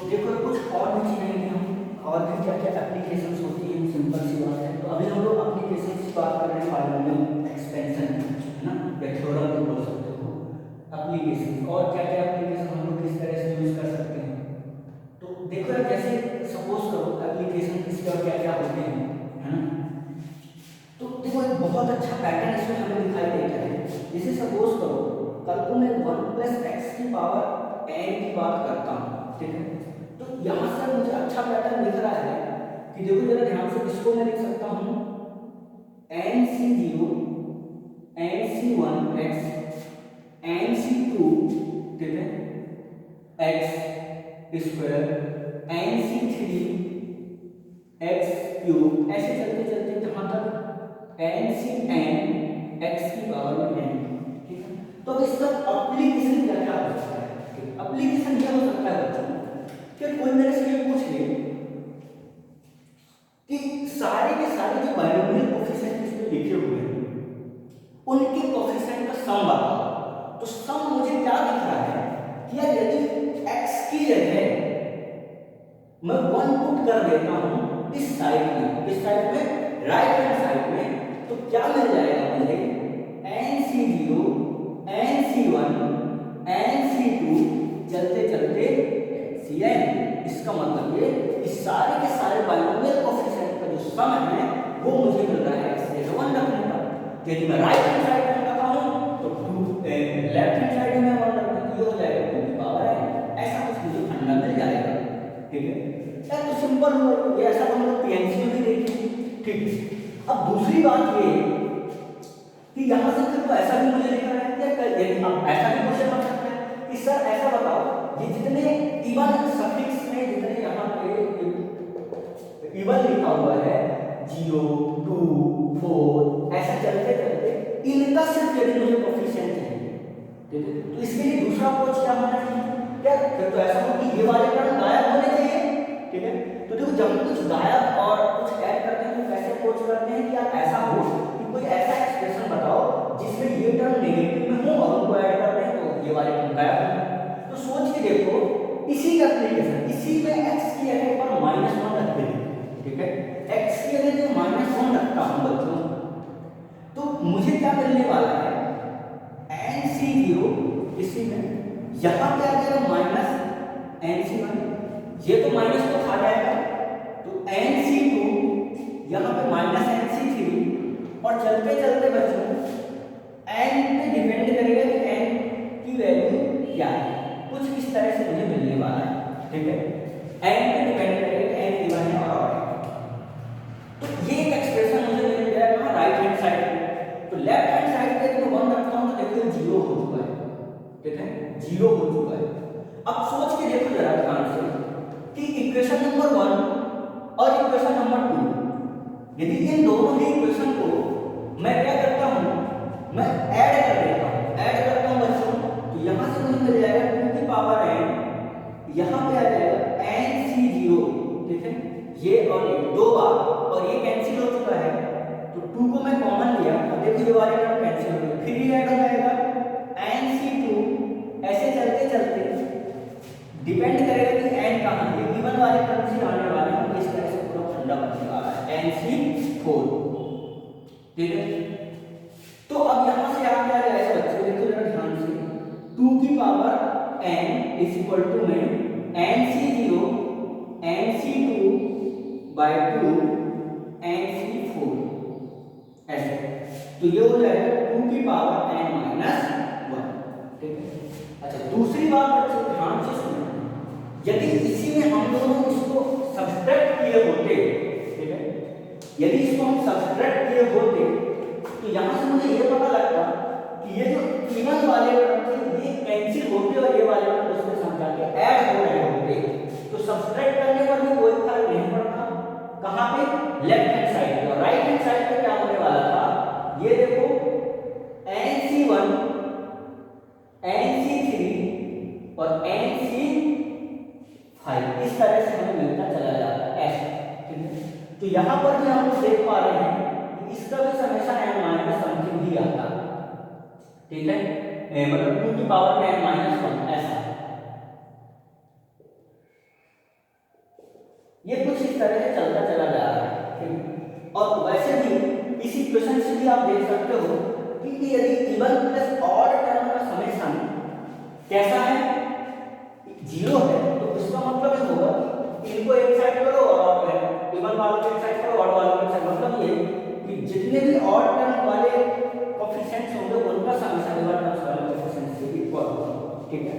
देखो कुछ और भी चीज़ें हैं, हम और भी क्या क्या एप्लीकेशंस होती हैं, सिंपल सी बात है। तो अभी हम लोग एप्लीकेशंस की बात कर रहे हैं पॉलिनोमियल एक्सपेंशन की, है ना, या थ्योरम भी बोल सकते हो एप्लीकेशन। और क्या क्या एप्लीकेशन हम लोग किस तरह से यूज कर सकते हैं। तो देखो यार, जैसे सपोज करो एप्लीकेशन किसके और क्या क्या होते हैं, है ना। तो देखो एक बहुत अच्छा पैटर्न इसमें हमें दिखाई देता है। जैसे सपोज करो कल को मैं 1 + x की पावर n की बात करता हूँ, ठीक है। तो यहाँ से मुझे अच्छा पैटर्न दिख रहा है कि देखो जरा ध्यान से, इसको मैं लिख सकता हूँ nc0 nc1x nc2, ठीक है, x स्क्वायर nc3 x³ ऐसे चलते चलते जहाँ तक nCn x की पावर में n, ठीक है। तो अब इसका एप्लीकेशन क्या क्या हो सकता है। एप्लीकेशन क्या हो सकता है बच्चों, कि कोई मेरे से ये पूछ ले कि सारे के सारे जो बाइनोमियल कोफिशिएंट इसमें लिखे हुए हैं उनके कोफिशिएंट का सम बताओ। तो सम मुझे क्या दिख रहा है कि यार यदि x की जगह मैं 1 पुट कर देता हूं इस साइड में राइट हैंड साइड में, तो क्या मिल जाएगा मुझे nc0 nc1 nc2 चलते चलते ncn। इसका मतलब ये इस सारे के सारे बाइनोमियल कोफिशिएंट का जो सम है वो मुझे मिल रहा है x से 1 रखने पर। यदि मैं राइट हैंड साइड में रखा हूं तो 2, लेफ्ट हैंड साइड में 1 रखने तो ये हो जाएगा 2 की पावर n। ऐसा कुछ मुझे फंडा मिल जाएगा, ठीक है। यार तो सिंपल हुआ, ये ऐसा तो हम लोग पीएनसी में भी देखें, ठीक है। अब दूसरी बात ये कि यहाँ से फिर तो ऐसा भी मुझे लिखना है कि यदि आप ऐसा भी क्वेश्चन बन सकते हैं कि सर ऐसा बताओ ये जितने इवन सफिक्स में जितने यहाँ पे इवन लिखा हुआ है 0 2 4 ऐसा चलते चलते इनका सिर्फ यदि मुझे कोफिशिएंट चाहिए, ठीक है। तो इसके लिए दूसरा अप्रोच क्या होना चाहिए, क्या फिर तो ऐसा हो कि ये वाले टर्म गायब होने चाहिए, ठीक है। तो देखो जब कुछ गायब और कुछ ऐड करते हैं तो कैसे अप्रोच करते हैं कि यार ऐसा हो कि कोई ऐसा एक्सप्रेशन बताओ जिसमें ये टर्म नेगेटिव में हो और उनको ऐड करते हैं तो ये वाले टर्म गायब हो। तो सोच के देखो इसी का एप्लीकेशन, इसी में x की जगह पर -1 रख देंगे, ठीक है। x की जगह जो -1 रखता हूं बच्चों, तो मुझे क्या मिलने वाला है nc0 इसी में, यहाँ पे आ जाएगा -nc1, ये तो माइनस को खा जाएगा तो nc2, यहाँ पे -nc3 और चलते चलते बच्चों n पे डिपेंड करेगा कि n की वैल्यू क्या है, कुछ इस तरह से मुझे मिलने वाला है, ठीक है। n पे डिपेंड करेगा कि n इवन है और ऑड है। तो ये एक एक्सप्रेशन मुझे मिल गया कहाँ, राइट हैंड साइड पे। तो लेफ्ट हैंड साइड पे जब 1 रखता हूँ तो देखो 0 हो चुका है, ठीक है, 0 हो चुका है। अब सोच के देखो जरा ध्यान से कि इक्वेशन नंबर 1 और इक्वेशन नंबर 2, यदि इन दोनों ही इक्वेशन को मैं क्या करता हूं, मैं ऐड कर देता हूं बच्चों, तो यहां से मुझे मिल जाएगा 2 की पावर n, यहां पे आ जाएगा nc0, ठीक है। ये और ये दो बार और ये कैंसिल हो चुका है तो 2 को मैं कॉमन लिया, अब देखो ये वाले टर्म कैंसिल हो गए, फिर ये ऐड हो जाएगा nc2। ऐसे चलते चलते डिपेंड करेगा कि n कहां है, इवन वाले टर्म से आने वाले हैं, तो इस तरह से पूरा फंडा बनने वाला है nc4, ठीक है। तो अब यहां से आप क्या जाएगा बच्चों, देखो जरा ध्यान से, 2 की power n is equal to में nc0 nc2/2 nc4 ऐसे, तो ये हो जाएगा 2 की पावर n - 1, ठीक है। अच्छा दूसरी बात बच्चों ध्यान से सुनो, यदि इसी में हम दोनों इसको सब्ट्रैक्ट किए होते, ठीक है, यदि इसको हम सब्ट्रैक्ट किए होते तो यहां से मुझे ये पता लगता कि ये जो इवन वाले टर्म थे ये कैंसिल होते और ये वाले टर्म उसमें समझा के ऐड हो रहे होते, तो सब्ट्रैक्ट करने पर भी कोई फर्क नहीं पड़ता। कहां पे, लेफ्ट हैंड साइड पे। और राइट हैंड साइड पे क्या होने वाला था, ये देखो nc1 nc3 और nc5 इस तरह से हमें मिलता चला जाता है ऐसे, ठीक है। तो यहां पर भी हम लोग देख पा रहे हैं कि इसका भी हमेशा n - समथिंग ही आता है, ठीक है, मतलब 2 की पावर में n - 1 ऐसा। ये कुछ इस तरह से चलता चला जा रहा है, ठीक है। और वैसे भी इस इक्वेशन से भी आप देख सकते हो कि यदि इवन प्लस ऑड टर्म का समेशन कैसा है, जीरो है, तो इसका मतलब ये होगा कि इनको एक साइड करो और ऑड है, इवन वालों को एक साइड करो, ऑड वालों को एक साइड, मतलब ये कि जितने भी ऑड टर्म वाले कोएफिशिएंट्स होंगे उनका समेशन इवन टर्म्स वाले कोएफिशिएंट से इक्वल होगा, ठीक है।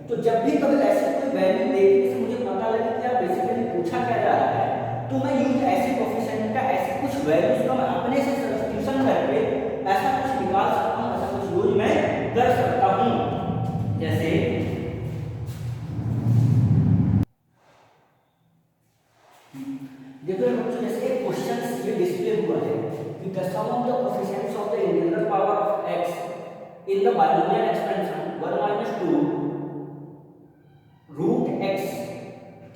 तो जब भी कभी ऐसे कोई वैल्यू देखने से मुझे पता लगे कि यार बेसिकली पूछा क्या जा रहा है, तो मैं यूज ऐसे कोएफिशिएंट का ऐसे कुछ वैल्यूज का मैं अपने से सब्स्टिट्यूशन करके ऐसा कुछ निकाल सकता हूं, ऐसा कुछ यूज मैं कर सकता हूं। जैसे देखो बच्चों, जैसे एक क्वेश्चन ये डिस्प्ले हुआ है कि the sum of the coefficients of the integral power of x in the binomial expansion 1 - 2 root x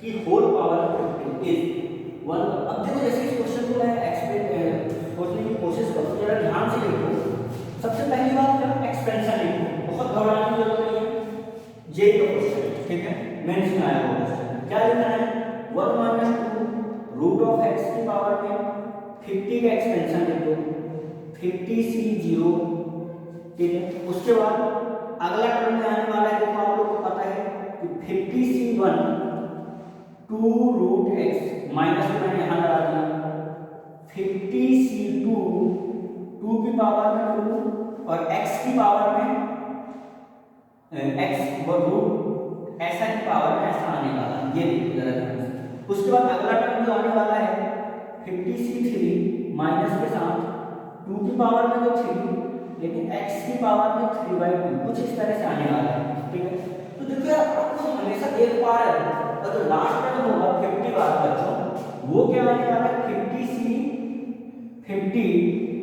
की होल पावर 15 इज 1। अब देखो जैसे इस क्वेश्चन को मैं सोचने की कोशिश करूँ, जरा ध्यान से देखो। सबसे पहली बात क्या, एक्सपेंशन लिखो, बहुत घबराने की जरूरत नहीं है, जे का क्वेश्चन, ठीक है, मेंस में आया हुआ क्वेश्चन। क्या लिखना है, 1 - 2 रूट ऑफ x की पावर में 50 का एक्सपेंशन लिखो, 50c0, ठीक है। उसके बाद अगला टर्म में आने वाला है, देखो आप लोगों को पता है 50c1 2 रूट x माइनस में मैंने यहाँ लगा दिया, 50c2 2 की पावर में 2 और x की पावर में x रूट ऐसा की पावर में ऐसा आने वाला, ये देखो जरा ध्यान से। उसके बाद अगला टर्म जो आने वाला है 50c3 माइनस के साथ 2 की पावर में तो 3 लेकिन x की पावर में 3/2, कुछ इस तरह से आने वाला है, ठीक है। तो देखो यार, आपको हमेशा देख पा रहे हो और जो लास्ट टर्म होगा 50 बार बच्चों, वो क्या आने वाला है 50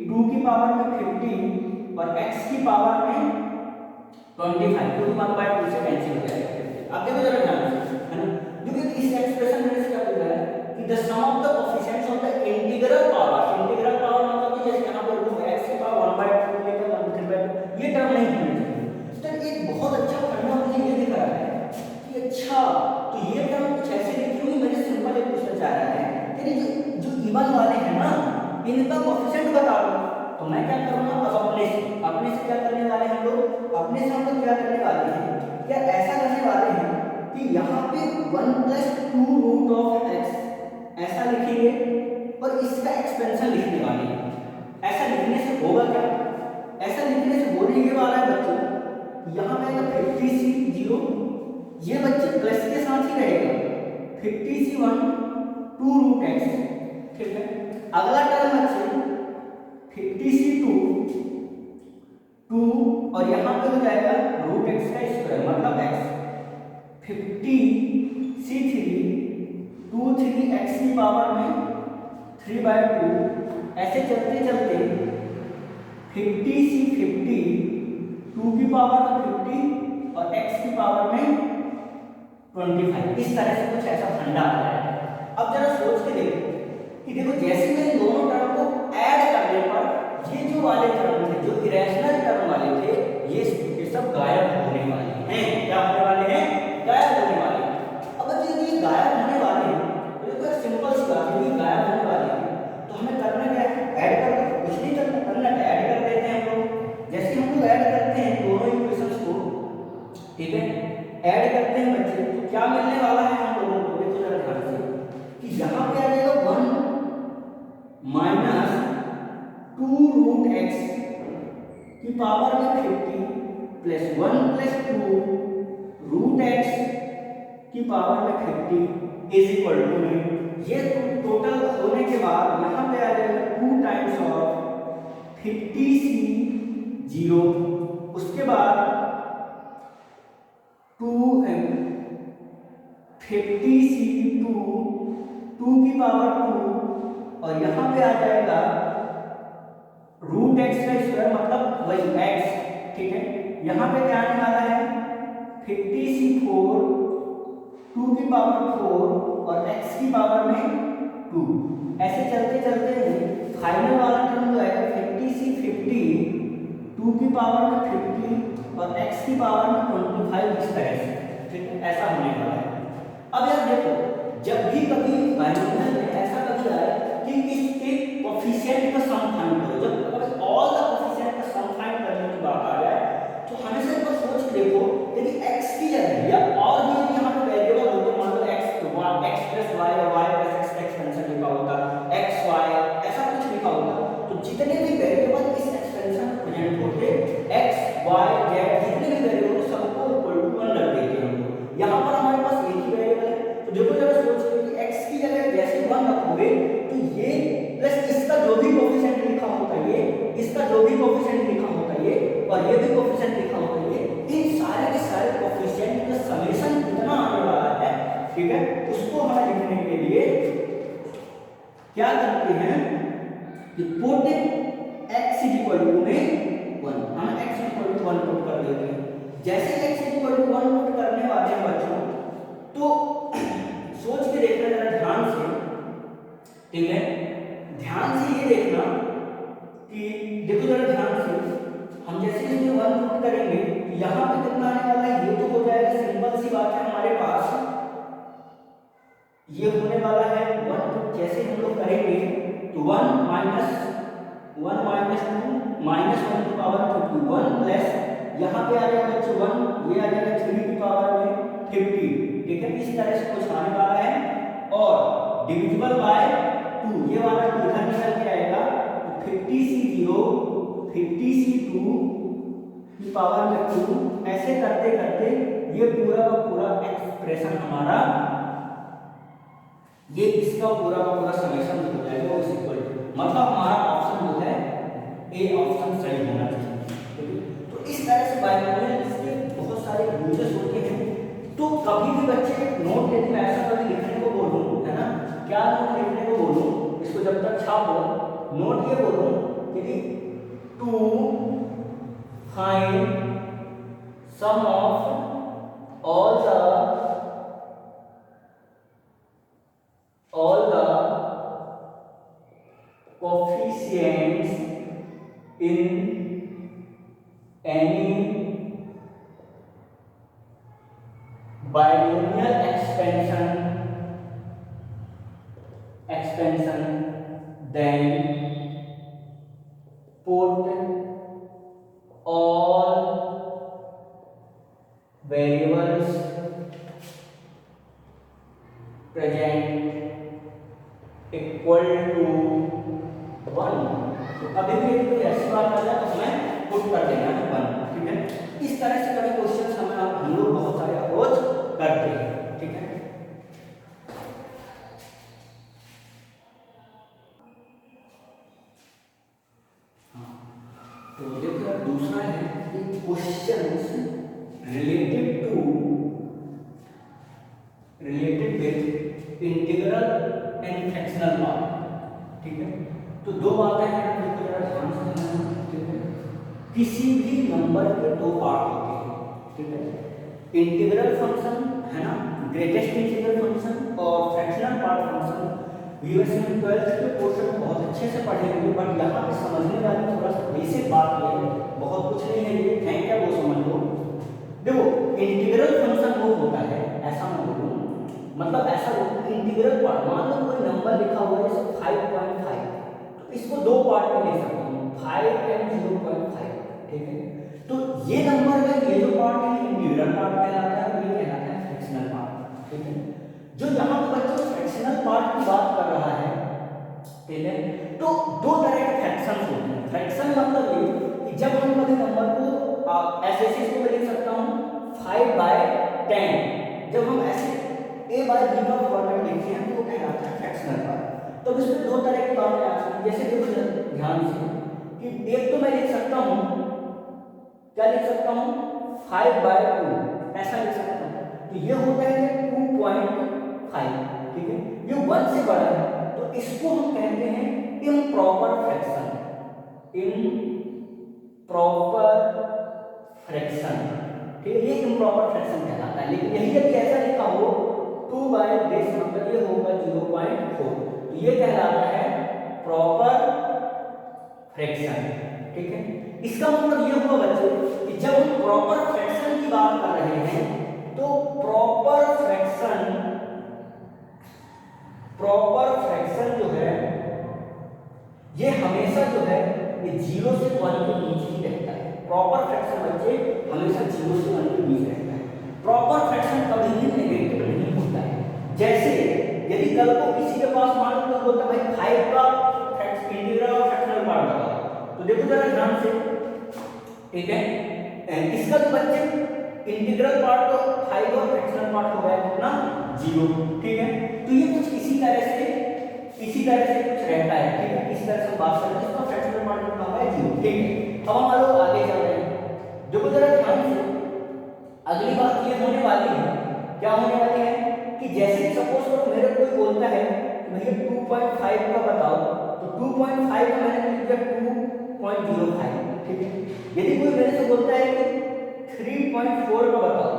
2 की पावर में 50 और x की पावर में 25, क्योंकि 1/2 से कैंसिल हो जाएगा। अब देखो जरा ध्यान से, है ना, क्योंकि इस एक्सप्रेशन में क्या बोल रहा है कि the sum of the coefficients of the integral power मतलब कि जैसे यहाँ पर रूट x की पावर 1/2 लेकर 1/3/2, ये टर्म नहीं होनी चाहिए। तो एक बहुत अच्छा फंडा मुझे ये दिख रहा है कि अच्छा, तो ये टर्म कुछ ऐसे लिखी हुई, मैंने सिंपल एक क्वेश्चन चाह रहा है कि जो इवन वाले हैं ना, इनका कोएफिशिएंट बता दो। तो मैं क्या करूंगा, अब अपने से क्या करने वाले हैं लोग, अपने से हम लोग क्या करने वाले हैं, क्या ऐसा करने वाले हैं कि यहाँ पे 1 + 2 रूट ऑफ x ऐसा लिखेंगे और इसका एक्सपेंशन लिखने वाले हैं। ऐसा लिखने से होगा क्या, ऐसा लिखने से होने ये वाला है बच्चों, यहाँ पे 50c0, ये बच्चे प्लस के साथ ही रहेगा, 50c1 2 रूट x, ठीक है। अगला टर्म बच्चे 50c2 2 और यहाँ पे हो जाएगा रूट x का स्क्वायर मतलब x, 50c3 2 3x की पावर में 3/2, ऐसे चलते चलते 50c50 2 की पावर में 50 और x की पावर में 25, इस तरह से कुछ ऐसा फंडा आ जाएगा। अब जरा सोच के देखो कि देखो जैसे मैं दोनों टर्म को ऐड करने पर ये जो वाले टर्म थे, जो इरेशनल टर्म वाले थे, ये सब गायब होने वाले हैं। क्या होने वाले हैं, गायब होने वाले हैं। अब यदि ये गायब होने वाले हैं तो देखो सिंपल सी बात है, ये गायब होने वाले हैं तो हमें करना क्या है, ऐड कर दो, कुछ नहीं करना, ऐड कर देते हैं हम लोग। जैसे हम लोग ऐड करते हैं दोनों इक्वेशंस को, ठीक है, ऐड करते हैं बच्चे, तो क्या मिलने वाला है हम लोगों को, देखो जरा ध्यान से कि यहाँ पे आ जाएगा 1 - 2 रूट x की पावर में 50 प्लस 1 + 2 रूट x की पावर में 50 इज इक्वल टू में, ये टोटल होने के बाद यहाँ पे आ जाएगा 2 टाइम्स ऑफ 50c0, उसके बाद 50c2 2 की पावर 2 और यहाँ पे आ जाएगा रूट x का स्क्वायर मतलब वही x, ठीक है। यहाँ पे क्या आने वाला है 50c4 2 की पावर 4 और x की पावर में 2, ऐसे चलते चलते फाइनल वाला टर्म जो है 50c50 2 की पावर में 50 और x की पावर में 25, इस तरह से, ठीक है, ऐसा होने वाला है। अब यार देखो जब भी कभी बाइनोमियल में ऐसा कभी आए कि इसके कोफिशिएंट का सम फाइंड करो, जब अगर ऑल द कोफिशिएंट का सम फाइंड करने की बात आ जाए तो हमेशा एक बार सोच के देखो, यदि x की जगह या और भी यदि यहाँ पे वेरिएबल होते, मान लो x प्लस y और y प्लस x एक्सपेंशन लिखा होता, x y ऐसा कुछ लिखा होता, तो जितने भी वेरिएबल इस एक्सपेंशन में प्रेजेंट होते x y z जितने भी वेरिएबल सबको इक्वल टू 1 रख देते हैं हम लोग। यहाँ पर हमारे पास एक ही वेरिएबल है, तो देखो जरा सोच लो कि x की जगह जैसे 1 रखोगे तो ये प्लस इसका जो भी कोफिशिएंट लिखा होता है, ये इसका जो भी कोफिशिएंट लिखा होता है, ये और ये भी कोफिशिएंट लिखा होता है, ये इन सारे के सारे कोफिशिएंट का समेशन कितना आने वाला है, ठीक है, उसको हमें लिखने के लिए क्या करते हैं कि पुट x इक्वल टू में 1, हम x इक्वल टू 1 पुट कर देते हैं। जैसे x इक्वल टू 1 पुट करने वाले हैं बच्चों, तो सोच के देखना जरा ध्यान से, ठीक है, ध्यान से ये देखना कि देखो जरा ध्यान से, हम जैसे इसमें 1 पुट करेंगे यहाँ पे कितना आने वाला है, ये तो हो जाएगा, सिंपल सी बात है, हमारे पास ये होने वाला है 1 पुट जैसे हम लोग करेंगे तो 1 माइनस 2 माइनस 1 की पावर 51 प्लस यहाँ पे आ जाएगा बच्चों 1, ये आ जाएगा 3 की पावर में 50, ठीक है, इस तरह से कुछ आने वाला है। और डिविजिबल बाय 2, ये वाला इधर निकल के आएगा तो 50c2 की पावर में 2, ऐसे करते करते ये पूरा का पूरा एक्सप्रेशन हमारा, ये इसका पूरा का पूरा समेशन हो जाएगा उस इक्वल टू, मतलब हमारा ऑप्शन जो है ए ऑप्शन सही होना चाहिए। तो इस तरह से बाइनोमियल इसके बहुत सारे यूजेस होते हैं। तो कभी भी बच्चे नोट यदि मैं ऐसा कभी लिखने को बोलूं, है ना, क्या नोट लिखने को बोलूं, इसको जब तक छापो, नोट ये बोलूं कि to find sum of all the coefficients in any binomial expansion, then put all variables present equal to 1। तो कभी भी कोई ऐसी बात आ जाए तो हमें पुट कर देना है 1, ठीक है। इस तरह से कभी क्वेश्चन हमें हम लोग बहुत सारे अप्रोच करते हैं, ठीक है। तो देखो दूसरा है कि questions related with integral and fractional part, ठीक है। तो दो बातें हैं, देखो जरा ध्यान से समझना, ठीक है। किसी भी नंबर के दो पार्ट होते हैं, ठीक है। इंटीग्रल फंक्शन है ना, ग्रेटेस्ट इंटीग्रल फंक्शन और फ्रैक्शनल पार्ट फंक्शन यूएसए में 12th के पोर्शन में बहुत अच्छे से पढ़े होंगे, बट यहाँ पे समझने वाली थोड़ा सा बेसिक बात ये है, बहुत कुछ नहीं है, ये है क्या वो समझ लो। देखो इंटीग्रल फंक्शन वो होता है, ऐसा मैं बोलूँ, मतलब ऐसा इंटीग्रल पार्ट, मान लो कोई नंबर लिखा हुआ है जैसे 5.5, तो इसको दो पार्ट में ले सकता हूँ, 5 and 0.5, ठीक है। तो ये नंबर में ये जो पार्ट है इंटीग्रल पार्ट कहलाता है, ये कहलाता है फ्रैक्शनल पार्ट, ठीक है। जो यहाँ पर बच्चों फ्रैक्शनल पार्ट की बात कर रहा है, ठीक है, तो दो तरह के फ्रैक्शन होते हैं। फ्रैक्शन मतलब ये कि जब हम कभी नंबर को ऐसे इसको मैं लिख सकता हूँ 5/10, जब हम ऐसे a बाय b का फॉर्मेट लिखते हैं तो वो कहलाता है फ्रैक्शनल पार्ट। तो इसमें दो तरह की बातें आ सकती हैं, जैसे देखो ध्यान से कि एक तो मैं लिख सकता हूँ, क्या लिख सकता हूँ 5/2, ऐसा लिख सकता हूँ, तो ये होता है 2.5, ठीक है, ये 1 से बड़ा है, तो इसको हम कहते हैं इम्प्रॉपर फ्रैक्शन, ठीक है, ये इम्प्रॉपर फ्रैक्शन कहलाता है। लेकिन यही यदि ऐसा लिखा हो 2/10 मतलब ये होगा 0.4, तो ये कहलाता है प्रॉपर फ्रैक्शन, ठीक है। इसका मतलब ये हुआ बच्चों कि जब हम प्रॉपर फ्रैक्शन की बात कर रहे हैं तो प्रॉपर फ्रैक्शन ये हमेशा जो है ये 0 से 1 के बीच ही रहता है। प्रॉपर फ्रैक्शन बच्चे हमेशा 0 से 1 के बीच रहता है। प्रॉपर फ्रैक्शन कभी भी नेगेटिव नहीं होता है। जैसे यदि कल को किसी के पास मान लो बोलता भाई 5 का इंटीग्रल और फ्रैक्शनल पार्ट बताओ, तो देखो जरा ध्यान से, ठीक है, इसका तो बच्चे इंटीग्रल पार्ट तो 5 और फ्रैक्शनल पार्ट हो गया कितना 0, ठीक है। तो ये कुछ इसी तरह से कुछ रहता है, ठीक है। इस तरह से बात करते हैं, इसका फ्रैक्शनल पार्ट कितना होगा 0, ठीक है। अब हम लोग आगे चल रहे हैं, देखो जरा ध्यान से, अगली बात ये होने वाली है, क्या होने वाली है कि जैसे सपोज करो मेरे कोई बोलता है भैया 2.5 का बताओ, तो 2.5 का मैंने लिख दिया 2.05, ठीक है। यदि कोई मेरे से बोलता है कि 3.4 का बताओ,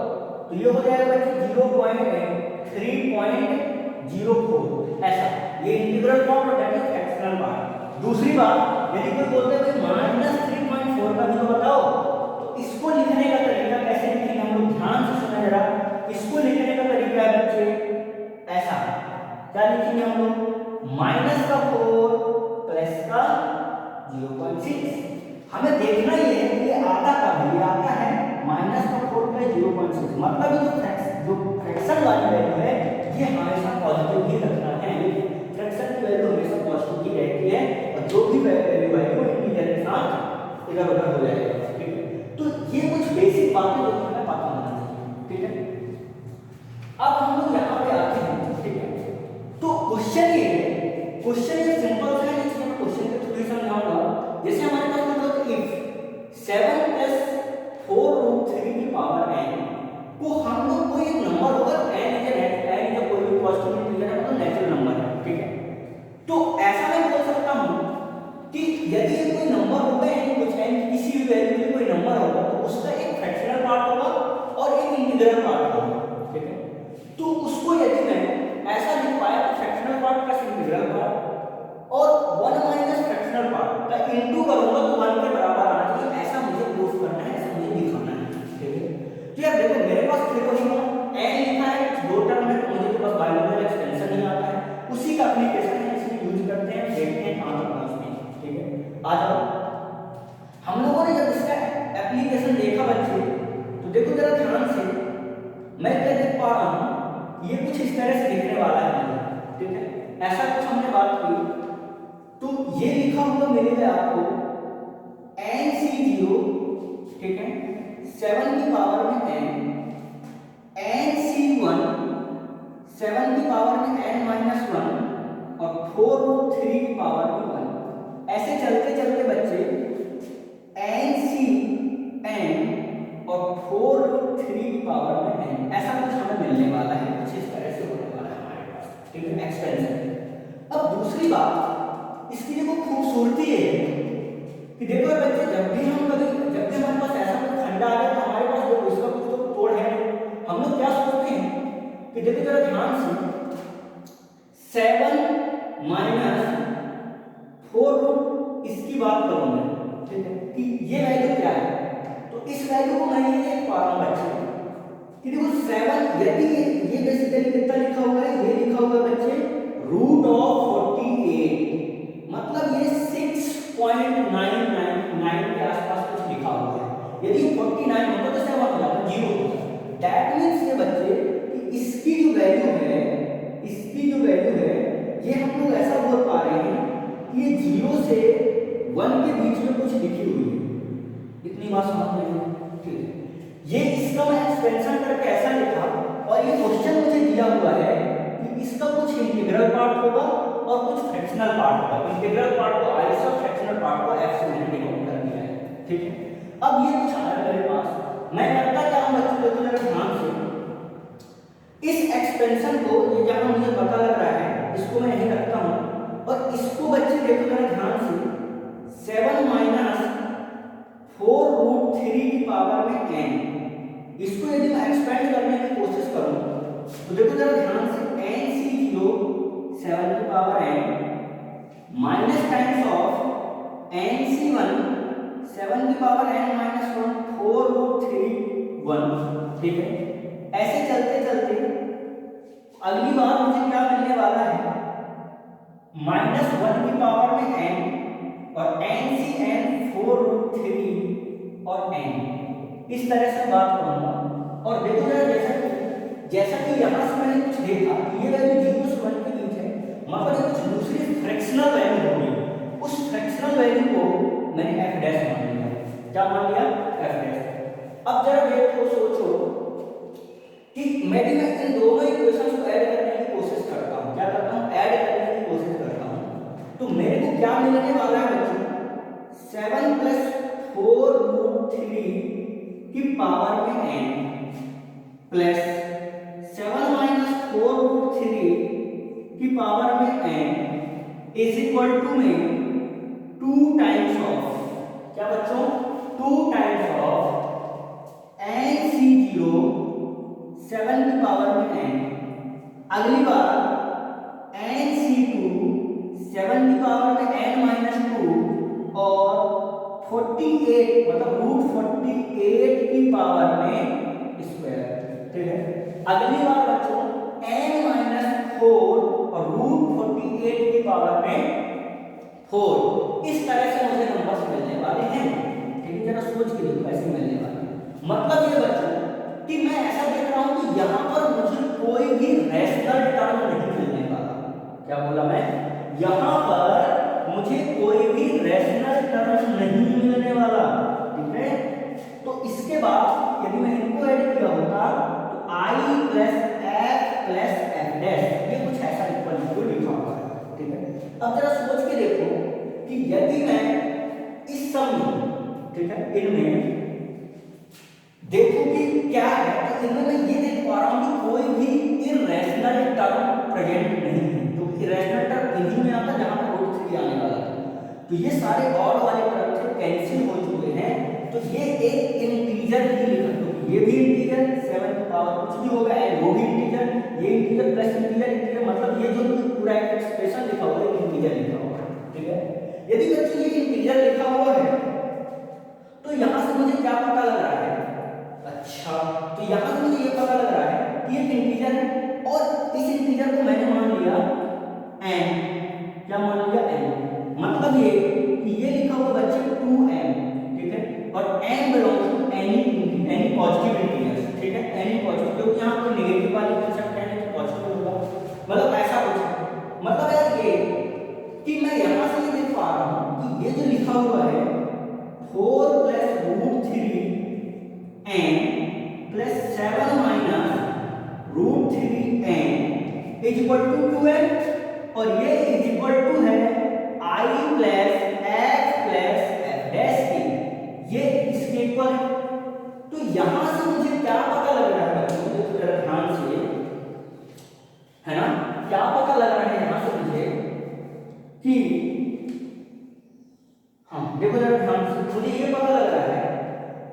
तो ये हो जाएगा बच्चे 0.3.04, ऐसा। ये इंटीग्रल पार्ट और दैट इज फ्रैक्शनल पार्ट। दूसरी बात, यदि कोई बोलता है -3.4 का भी तो बताओ, तो इसको लिखने का तरीका कैसे लिखेंगे हम लोग, ध्यान से सुना जरा। इसको लिखने का तरीका है बच्चे ऐसा, क्या लिखेंगे हम लोग, -4 प्लस का 0.6। हमें देखना ही है कि ये आता कब है, ये आता है -4 प्लस 0.6, मतलब जो फ्रैक्शन वाली वैल्यू है ये हमेशा पॉजिटिव ही रखना है। फ्रैक्शन की वैल्यू हमेशा पॉजिटिव ही रहती है, और जो भी वैल्यू है वो इंटीजर के साथ इधर-उधर हो जाएगा, ठीक है। तो ये कुछ बेसिक बातें जो हमें पता होना चाहिए, ठीक है। अब हम लोग यहाँ पे आते हैं, ठीक है। तो क्वेश्चन ये सिंपल सा है, इसलिए मैं क्वेश्चन के थ्रू ही समझाऊंगा। जैसे हमारे पास मतलब इफ 7 + 4√3 की पावर n को हम लोग कोई एक नंबर होगा, n इज कोई भी पॉजिटिव इंटीजर है, मतलब नेचुरल नंबर है, ठीक है। तो ऐसा मैं बोल सकता हूं कि यदि ये कोई नंबर होगा, कुछ n किसी भी वैल्यू के कोई नंबर होगा, तो उसका एक फ्रैक्शनल पार्ट होगा और एक इंटीग्रल पार्ट होगा, ठीक है। तो उसको यदि मैं ऐसा लिख पाया तो fractional part plus integral part और 1 माइनस फ्रैक्शनल पार्ट का इनटू करूंगा तो 1 के बराबर आना चाहिए, ऐसा मुझे प्रूफ करना है, ऐसा मुझे दिखाना है, ठीक है। तो यार देखो मेरे पास देखो n लिखा है, दो टर्म है, तो मुझे तो बस बायनोमियल एक्सपेंशन ही आता है, उसी का एप्लीकेशन है, इसलिए यूज करते हैं, देखते हैं कहां तक पहुंचते हैं, ठीक है। आ जाओ, हम लोगों ने जब इसका एप्लीकेशन देखा बच्चे, तो देखो जरा ध्यान से, मैं क्या देख पा रहा हूं, ये कुछ इस तरह से दिखने वाला है मुझे, ठीक है। ऐसा कुछ हमने बात की, तो ये लिखा हुआ मिलेगा आपको nc0, ठीक है, 7 की पावर में n, nc1 7 की पावर में n-1 और 4√3 की पावर में 1। ऐसे चलते चलते बच्चे nCn और 4√3 की पावर में n, ऐसा कुछ हमें मिलने वाला है, कुछ इस तरह से होने वाला है हमारे पास, ठीक है, एक्सपेंशन। अब दूसरी बात इसकी देखो खूबसूरती है कि देखो बच्चे, जब भी हमारे पास ऐसा कोई खंडा आ गया तो हमारे पास देखो इसका कुछ तो तोड़ है, हम लोग क्या सोचते हैं कि देखो जरा ध्यान से, 7 - 4 इसकी बात करूंगा, ठीक है, कि ये वैल्यू क्या है, तो इस वैल्यू को मैं ये देख पा रहा हूं बच्चे कि देखो 7, यदि ये बेसिकली कितना लिखा हुआ है, ये लिखा हुआ है बच्चे √48, मतलब ये 6.999 के आसपास कुछ लिखा हुआ है। यदि 49 होता तो 7 हो जाता, 0 होता। दैट मींस ये बच्चे कि इसकी जो वैल्यू है, ये हम लोग ऐसा बोल पा रहे हैं कि ये 0 से 1 के बीच में कुछ लिखी हुई है। इतनी बात समझ में आई, ठीक है। ये इसका मैं एक्सपेंशन करके ऐसा लिखा, और ये क्वेश्चन मुझे दिया हुआ है कि इसका कुछ इंटीग्रल पार्ट होगा और कुछ फ्रैक्शनल पार्ट होगा। इंटीग्रल पार्ट को i से, फ्रैक्शनल पार्ट को f से मैंने डिनोट कर दिया है, ठीक है। अब ये कुछ आया मेरे पास, मैं करता क्या हूं बच्चों, देखो जरा ध्यान से, इस एक्सपेंशन को, ये जहां मुझे पता लग रहा है, इसको मैं यहीं रखता हूं, और इसको बच्चे देखो जरा ध्यान से, 7 - 4√3 की पावर में n, इसको यदि मैं एक्सपेंड करने की कोशिश करूं तो देखो जरा ध्यान से, nc0 7 की power n minus times of nc1 7 की पावर n-1 4√3 1, ठीक है। ऐसे चलते चलते अगली बार मुझे क्या मिलने वाला है, -1 की पावर में n और n सी n 4√3 और n, इस तरह से बात करूंगा। और देखो जरा जैसा कि यहाँ से मैंने कुछ देखा ये वैल्यू 0 से 1 के बीच है, मतलब कुछ दूसरी फ्रैक्शनल वैल्यू होगी, उस फ्रैक्शनल वैल्यू को मैंने f डैश मान लिया। क्या मान लिया? f dash. अब जरा देखो, सोचो कि मैं इन दोनों इक्वेशंस को ऐड करने की कोशिश करता हूँ। क्या करता हूँ? ऐड करने की कोशिश करता हूँ। तो मेरे को क्या मिलने वाला है बच्चों? 7 + 4√3 की पावर में n प्लस 7 - 4√3 की पावर में n इज इक्वल टू में 2 टाइम्स ऑफ, क्या बच्चों? 2 टाइम्स ऑफ nc0 7 की पावर में n, अगली बार nc2 7 की पावर में n - 2 और 48 मतलब √48 की पावर में स्क्वायर। ठीक है, अगली बार बच्चों n - 4 और √48 की पावर में 4। इस तरह से मुझे नंबर्स मिलने वाले हैं। ठीक है, जरा सोच के देखो ऐसे मिलने वाले हैं। मतलब ये बच्चों कि मैं ऐसा देख रहा हूं कि यहां पर मुझे कोई भी रैशनल टर्म नहीं मिलने वाला। क्या बोला मैं? यहां पर मुझे कोई भी रैशनल टर्म नहीं मिलने वाला। ठीक है, तो इसके बाद यदि मैं इनको ऐड किया होता तो i + f + f डैश, ये कुछ ऐसा इक्वल टू लिखा हुआ है। ठीक है, अब जरा सोच के देखो कि यदि मैं इस सम में, ठीक है, इनमें देखो कि क्या है, तो इनमें मैं ये देख पा रहा हूं कि कोई भी इरेशनल टर्म प्रेजेंट नहीं है। तो इरेशनल टर्म इन्हीं में आता जहां पर √3 आने वाला है। तो ये सारे ऑड वाले टर्म से कैंसिल हो चुके हैं। तो ये एक इंटीजर ही लिखा, तो ये भी इंटीजर 7 की पावर कुछ भी होगा, एंड वो भी इंटीजर, ये इंटीजर प्लस इंटीजर इंटीजर, मतलब ये जो पूरा एक्सप्रेशन लिखा हुआ है इंटीजर लिखा हुआ है। ठीक है, यदि बच्चों ये इंटीजर लिखा हुआ है तो यहां से मुझे क्या पता लग रहा है? अच्छा, तो यहां से मुझे ये पता लग रहा है कि ये इंटीजर है और इस इंटीजर को मैंने मान लिया n। क्या मान लिया? n। मतलब ये कि ये लिखा हुआ बच्चे 2n। ठीक है, और n belongs to any positive integers. ठीक है, एनी पॉजिटिव, क्योंकि यहां पर नेगेटिव वाली कंसेप्ट है तो पॉजिटिव होगा, मतलब ऐसा कुछ। मतलब यार ये कि मैं यहां से ये देख पा रहा हूं कि ये जो लिखा हुआ है 4 + √3 n + 7 - √3n is equal to 2n, और ये इज इक्वल टू है i + f + f डैश की, ये इसके इक्वल है। तो यहां से मुझे क्या पता लग रहा है बच्चों? देखो जरा ध्यान से, है ना, क्या पता लग रहा है यहां से मुझे कि, हाँ देखो जरा ध्यान से, मुझे ये पता लग रहा है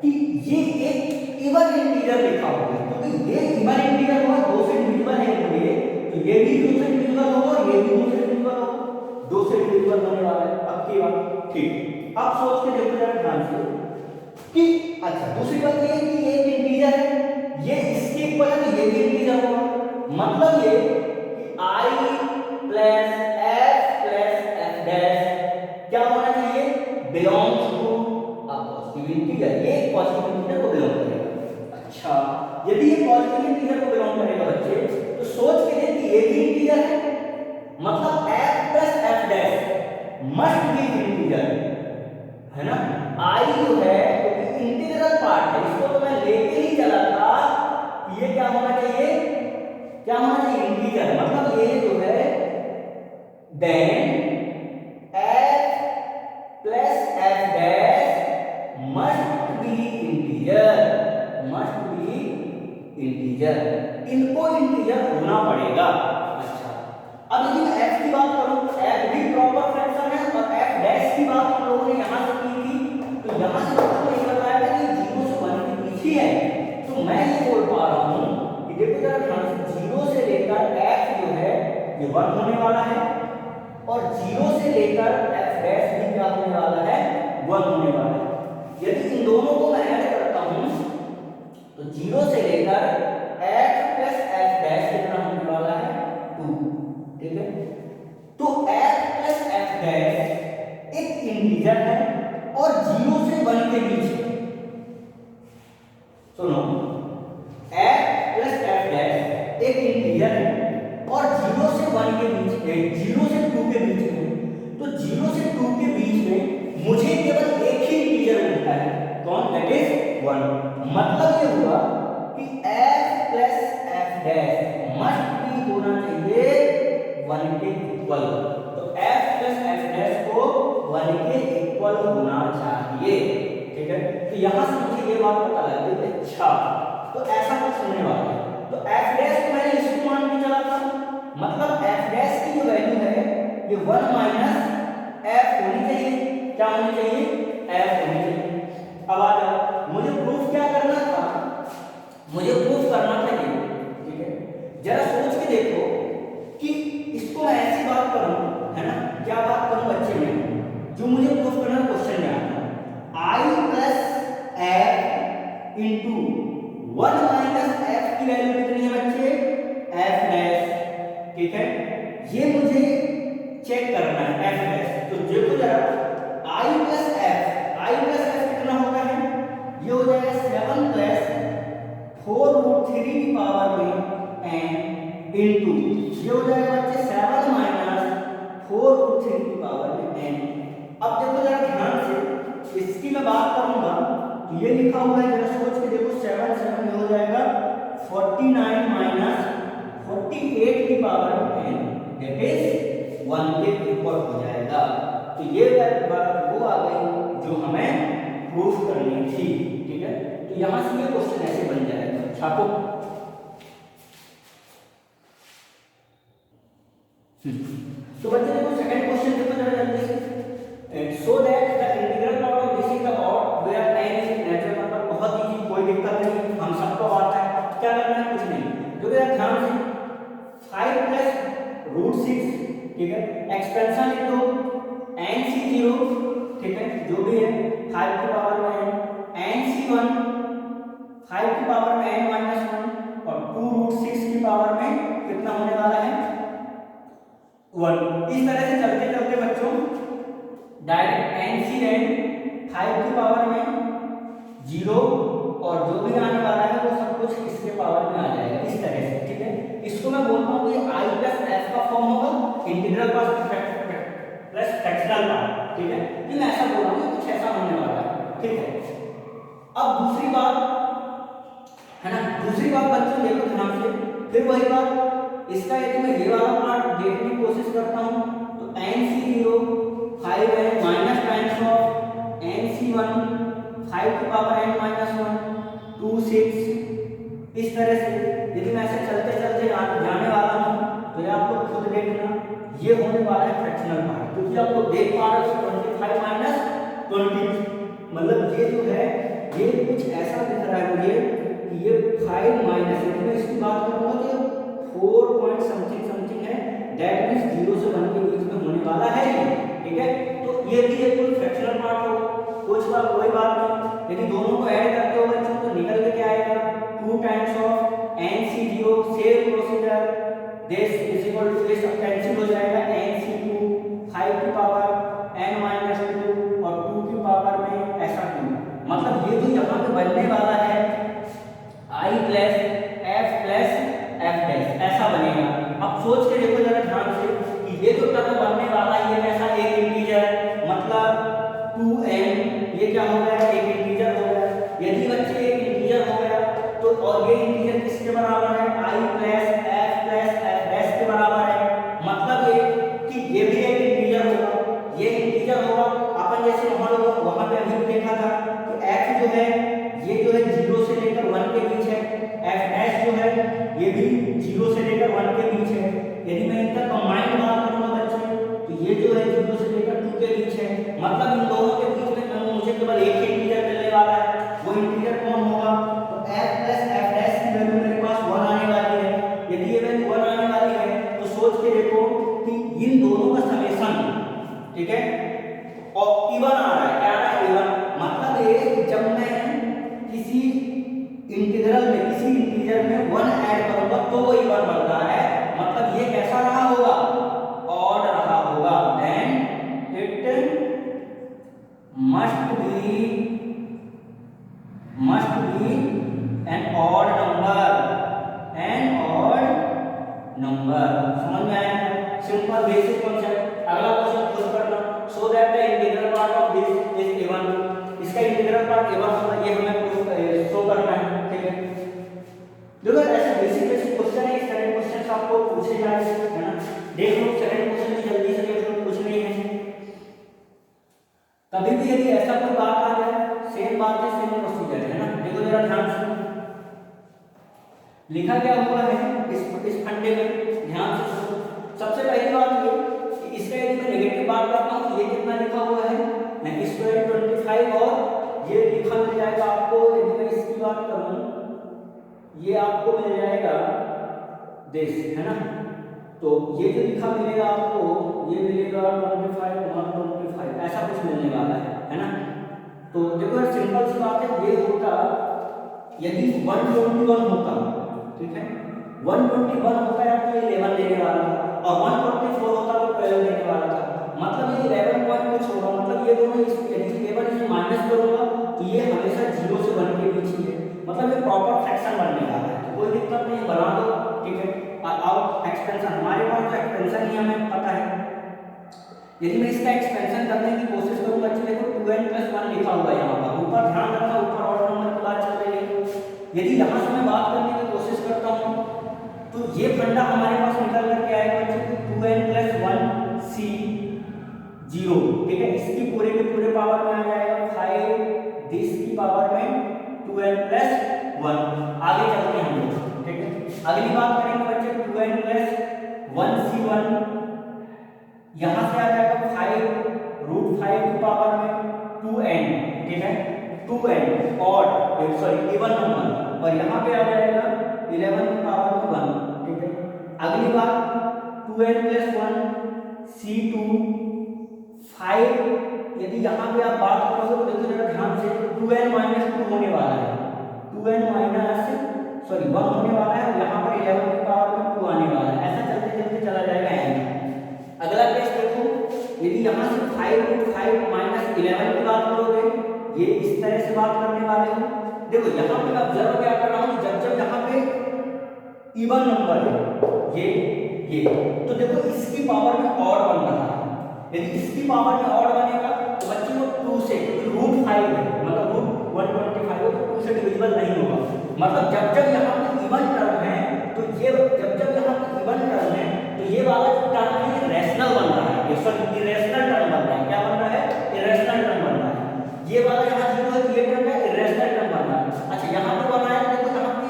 कि ये एक इवन इंटीजर लिखा हुआ है, क्योंकि ये इवन इंटीजर हुआ, 2 से डिविजिबल है ये, तो ये भी 2 से डिविजिबल होगा और ये भी 2 से डिविजिबल होगा, 2 से डिविजिबल होने वाला है पक्की बात। ठीक, अब सोच के देखो जरा ध्यान से कि अच्छा, दूसरी बात ये है कि ये एक इंटीजर है, ये इसके इक्वल है तो ये भी इंटीजर होगा। मतलब ये कि i + f + f डैश क्या होना चाहिए? Belongs to a positive integer. ये पॉजिटिव इंटीजर को बिलोंग करेगा। अच्छा, यदि ये पॉजिटिव इंटीजर को बिलोंग करेगा बच्चे, तो सोच के देखिए ये भी इंटीजर है, मतलब f + f dash must be integer, है ना। i जो है क्योंकि इंटीग्रल पार्ट है, इसको तो मैं लेके ही चला था कि ये क्या होना चाहिए? क्या होना चाहिए? इंटीजर। मतलब ये जो है then f + f dash must be integer, must be integer, इनको इंटीजर होना पड़ेगा। अच्छा, अब यदि मैं f की बात करूं तो f भी प्रॉपर फ्रैक्शन है, और f डैश की बात हम लोगों ने यहां से की थी, तो यहां से आपको ये बताया था कि 0 से 1 के पीछे है। तो मैं ये बोल पा रहा हूं कि देखो जरा ध्यान से, 0 से लेकर f जो है ये 1 होने वाला है, और 0 से लेकर f डैश भी क्या होने वाला है? 1 होने वाला है। यदि इन दोनों को मैं ऐड करता हूं तो 0 से लेकर f + f डैश कितना होने वाला है? 2। ठीक है, तो f + f डैश एक इंटीजर 1 के बीच है। सुनो, f प्लस f डैश एक इंटीजर है और 0 से 1 के बीच है, 0 से 2 के बीच में। तो 0 से 2 के बीच में मुझे केवल एक ही इंटीजर मिलता है, कौन? That is 1। मतलब ये हुआ कि f plus f dash must भी होना चाहिए 1 के इक्वल। तो f प्लस f डैश को 1 के इक्वल होना चाहिए, ठीक है। तो यहां से मुझे ये बात पता लग गई, अच्छा तो ऐसा कुछ होने वाला है। तो f डैश को मैंने इसको मान के चला था, मतलब f डैश की जो वैल्यू है ये 1 माइनस f होनी चाहिए। क्या होनी चाहिए? f होनी चाहिए। अब आ जाओ, मुझे प्रूफ क्या करना था? मुझे प्रूफ करना था ये, ठीक है। जरा सोच के देखो कि इसको मैं ऐसी बात करूं, है ना, क्या बात करूं बच्चे में, जो मुझे प्रूफ करना क्वेश्चन में आता है। i plus f into 1 minus f की वैल्यू कितनी है बच्चे? f डैश, ठीक है। ये मुझे चेक करना है f डैश। तो देखो जरा, i प्लस f कितना होता है? ये हो जाएगा 7 प्लस 4 रूट 3 की पावर में n इंटू ये हो जाएगा बच्चे 7 माइनस 4 रूट 3 की पावर में n। अब देखो जरा ध्यान से, इसकी मैं बात करूंगा तो ये लिखा हुआ है, जरा सोच के देखो, 7 7 ये हो जाएगा 49 माइनस 48 की पावर में n, दैट इज 1 के इक्वल हो जाएगा। तो ये बात वो आ गई जो हमें प्रूफ करनी थी, ठीक है। तो यहां से ये क्वेश्चन ऐसे बन जाएगा, छापो। तो बच्चे देखो सेकंड क्वेश्चन देखो जरा जल्दी से। So that the integral part of this is the odd where n is natural number. बहुत इजी, कोई दिक्कत नहीं, हम सबको आता है। क्या करना है? कुछ नहीं, देखो जरा ध्यान से, 5 प्लस रूट 6, ठीक है, एक्सपेंशन लिख दो nc0, ठीक है, जो भी है 5 की पावर में nc1 5 की पावर में n माइनस 1 और 2 रूट 6 की पावर में कितना होने वाला है? 1। इस तरह से चलते चलते बच्चों डायरेक्ट nc 5 की पावर में 0 और जो भी आने वाला है वो सब कुछ इसके पावर में आ जाएगा, इस तरह से, ठीक है। इसको मैं बोलता हूँ कि i प्लस f का फॉर्म होगा, इंटीग्रल प्लस फ्रैक्शनल पार्ट, ठीक है। ये मैं ऐसा बोल रहा हूँ, कुछ ऐसा होने वाला है, ठीक है। अब दूसरी बात है ना, दूसरी बात बच्चों देखो ध्यान से, फिर वही बात, इसका यदि मैं ये वाला पार्ट देखने की कोशिश करता हूँ तो nc0 5 है माइनस टाइम्स ऑफ nc1 5 की पावर n माइनस 1 2 6। इस तरह से यदि मैं ऐसे चलते चलते जाने वाला हूँ तो ये आप लोग खुद देखना, ये होने वाला है फ्रैक्शनल पार्ट, क्योंकि आप लोग देख पा रहे हो 25 माइनस 20, मतलब ये जो है ये कुछ ऐसा दिख रहा है मुझे कि ये 5 माइनस, यदि मैं इसकी बात करूंगा तो 4 पॉइंट समथिंग समथिंग है, दैट मींस 0 से 1 के बीच में होने वाला है ये, ठीक है। तो ये भी एक कोई फ्रैक्शनल पार्ट हो, कोई बात नहीं, यदि दोनों को ऐड करते हो बच्चों तो निकल के क्या आएगा? 2 times of nc0, same procedure, this is equal to this, cancel हो जाएगा, nc2 5 की पावर n माइनस 2 और 2 की पावर में ऐसा 2, मतलब ये जो यहाँ पे बनने वाला है i प्लस f डैश ऐसा बनेगा। अब सोच के देखो जरा ध्यान से कि ये जो टर्म बनने वाला है ये कैसा? एक इंटीजर, मतलब 2n, ये क्या हो गया? एक इंटीजर हो गया। यदि बच्चे एक इंटीजर हो गया तो और ये इंटीजर किसके बराबर है? i प्लस f डैश के बराबर है, मतलब ये कि ये भी एक इंटीजर होगा, ये इंटीजर होगा। अपन जैसे वहां पे अभी देखा था कि f जो है ये जो है 0 से लेकर 1 के बीच है, f डैश जो है ये भी 0 से लेकर 1 के बीच है। यदि मैं इनका कंबाइंड बात करूंगा बच्चे तो ये जो है 0 से लेकर 2 के बीच है, मतलब इन दोनों के बीच में मुझे केवल एक ही इंटीजर मिलने वाला है, वो इंटीजर कौन होगा? तो f प्लस f डैश की वैल्यू मेरे पास 1 आने वाली है। यदि ये वैल्यू 1 आने वाली है तो सोच के देखो कि इन दोनों का समेशन, ठीक है, और इवन आ रहा है, क्या आ रहा है? इवन, मतलब ये जब मैं किसी इंटीग्रल में किसी इंटीजर में 1 ऐड करूंगा तो वो इवन बन रहा है, मतलब ये कैसा रहा होगा? ऑड रहा होगा, then it must be number. समझ में आया? Simple basic concept. अगला क्वेश्चन खुद करना। So that the integral part of this is even. इसका इंटीग्रल पार्ट इवन होगा, ये हमें शो करना है। ठीक है, देखो ऐसे बेसिक बेसिक क्वेश्चन है, इस तरह के क्वेश्चन आपको पूछे जाएंगे, है ना। देख लो सेकंड क्वेश्चन भी जल्दी से देख लो, कुछ नहीं है। कभी भी यदि ऐसा कोई बात आ जाए, सेम बात है, सेम प्रोसीजर है ना। देखो जरा ध्यान से लिखा क्या हुआ है इस फंडे में, ध्यान से सुनो। सबसे पहली बात ये कि इसका यदि मैं नेगेटिव बात करता हूँ, ये कितना लिखा हुआ है, मैं स्क्वायर 25 और ये लिखा मिल जाएगा आपको। यदि मैं इसकी बात करूँ, ये आपको मिल जाएगा दिस, है ना। तो ये जो लिखा मिलेगा आपको, ये मिलेगा 25 ऐसा कुछ मिलने वाला है ना। तो देखो सिंपल सी बात है, ये होता यदि 121 होता, ठीक है, 121 होता है तो ये 11 लेने वाला था, और 124 होता तो 12 लेने वाला था। मतलब ये 11 पॉइंट कुछ होगा, मतलब ये दोनों यदि केवल इसमें माइनस करूंगा तो ये हमेशा 0 से 1 के बीच ही है, मतलब ये प्रॉपर फ्रैक्शन बनने वाला है। तो कोई दिक्कत नहीं, बना दो, ठीक है। और एक्सपेंशन, हमारे पास तो एक्सपेंशन ही हमें पता है। यदि मैं इसका एक्सपेंशन करने की कोशिश करूं बच्चे, देखो 2n + 1 लिखा हुआ है यहाँ पर, ऊपर ध्यान रखना, ऊपर और नंबर की बात चल रही है। यदि यहाँ से मैं बात करने की कोशिश करता हूँ तो ये फंडा हमारे पास निकल करके आएगा बच्चे 2n + 1 c 0, ठीक है। इसकी पूरे के पूरे पावर में आ जाएगा 5 दिस की पावर में 2n + 1। आगे चलते हैं हम लोग, ठीक है। अगली बात करेंगे बच्चे 2n + 1 c1, यहाँ से आ जाएगा 5√5 की पावर में 2n, ठीक है, 2n odd sorry even number, और यहाँ पे आ जाएगा 11 की पावर में 1, ठीक है। अगली बात 2n + 1 c2 5, यदि यहाँ पे आप बात करोगे तो देखो जरा ध्यान से, 2n - 2 होने वाला है, 2n सॉरी 1 होने वाला है, और यहाँ पर 11 की पावर में 2 आने वाला है। ऐसा चलते चलते चला जाएगा n। अगला केस देखो, यदि यहाँ से 5√5 - 11 की बात करोगे, ये इस तरह से बात करने वाले हो। देखो यहाँ पे ऑब्जर्व क्या कर रहा हूँ, जब जब यहाँ पे इवन नंबर है ये, तो देखो इसकी पावर में ऑड बन रहा है। यदि इसकी पावर में ऑड बनेगा तो बच्चे वो 2 से, क्योंकि √5 है, मतलब √125 है, तो 2 से डिविजिबल नहीं होगा। मतलब जब जब यहाँ पे इवन टर्म है, तो ये जब जब यहाँ पे इवन टर्म है, तो ये वाला जो टर्म है ये रैशनल बन रहा है, ये सॉरी इरेशनल टर्म बन रहा है। क्या बन रहा है? इरेशनल टर्म बन रहा है। ये वाला यहाँ 0 है, ये टर्म है इरेशनल टर्म बन रहा है। अच्छा, यहाँ पे बनाया तो देखो यहाँ पे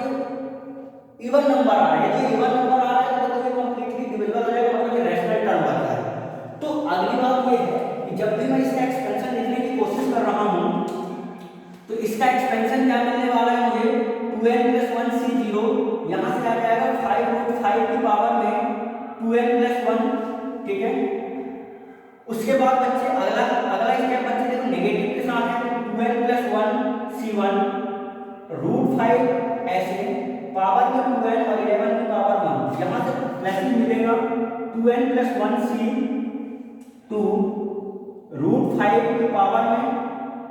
इवन नंबर आ रहा है, यदि इवन नंबर आ रहा है तो देखो ये कंप्लीटली डिविजिबल हो जाएगा, मतलब ये रैशनल टर्म बन रहा है। तो अगली बात ये है कि जब भी मैं इसका एक्सपेंशन लिखने की कोशिश कर रहा हूँ, तो इसका एक्सपेंशन क्या मिलने वाला है मुझे, 2n + 1 c0, यहाँ से आ जाएगा 5√5 की पावर में 2n + 1, ठीक है। उसके बाद बच्चे अगला स्टेप बच्चे देखो नेगेटिव के साथ है, 2n + 1 c1 √5 ऐसे पावर में 2n और 11 की पावर 1, यहाँ से प्लस ही मिलेगा 2n + 1 c2 √5 की पावर में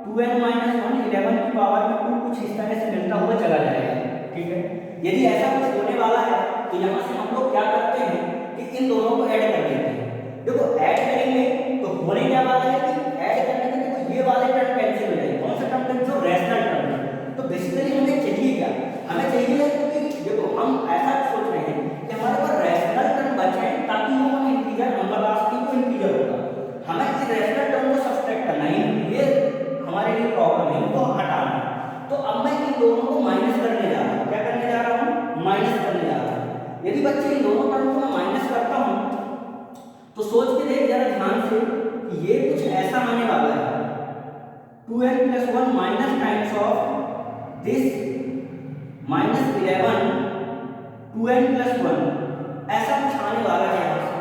2n - 1 11 की पावर में 2, कुछ इस तरह से मिलता हुआ चला जाएगा, ठीक है। यदि ऐसा कुछ होने वाला है तो यहाँ से हम लोग क्या करते हैं कि इन दोनों को ऐड कर देते हैं। देखो ऐड करेंगे तो होने क्या वाला है कि ऐड करने से देखो ये वाले टर्म कैंसिल हो जाएंगे। कौन सा टर्म कैंसिल? जो रैशनल टर्म है। तो बेसिकली हमें चाहिए क्या? हमें चाहिए कि देखो हम ऐसा सोच रहे हैं कि हमारे पास रैशनल टर्म बचे ताकि वो इंटीजर नंबर लास्ट की इंटीजर होगा। हमें इस रैशनल टर्म को सब्सट्रैक्ट करना है, ये हमारे लिए प्रॉब्लम है, इनको हटाना। तो अब मैं इन दोनों को माइनस करने जा रहा हूँ। क्या करने जा रहा हूँ? माइनस करने जा रहा हूँ। यदि बच्चे इन दोनों टर्म को मैं माइनस करता हूँ तो सोच के देख जरा ध्यान से कि ये कुछ ऐसा आने वाला है, 2n + 1 minus times of this -11 2n + 1, ऐसा कुछ आने वाला है यहाँ से।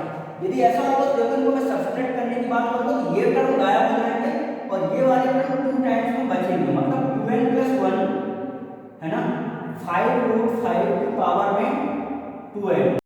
यदि ऐसा होगा तो देखो इनको मैं सब्सट्रैक्ट करने की बात करूँ तो ये टर्म गायब हो जाएंगे और ये वाले टर्म 2 टाइम्स में बचेंगे, मतलब 2n + 1 है ना, 5√5 की पावर में 2n।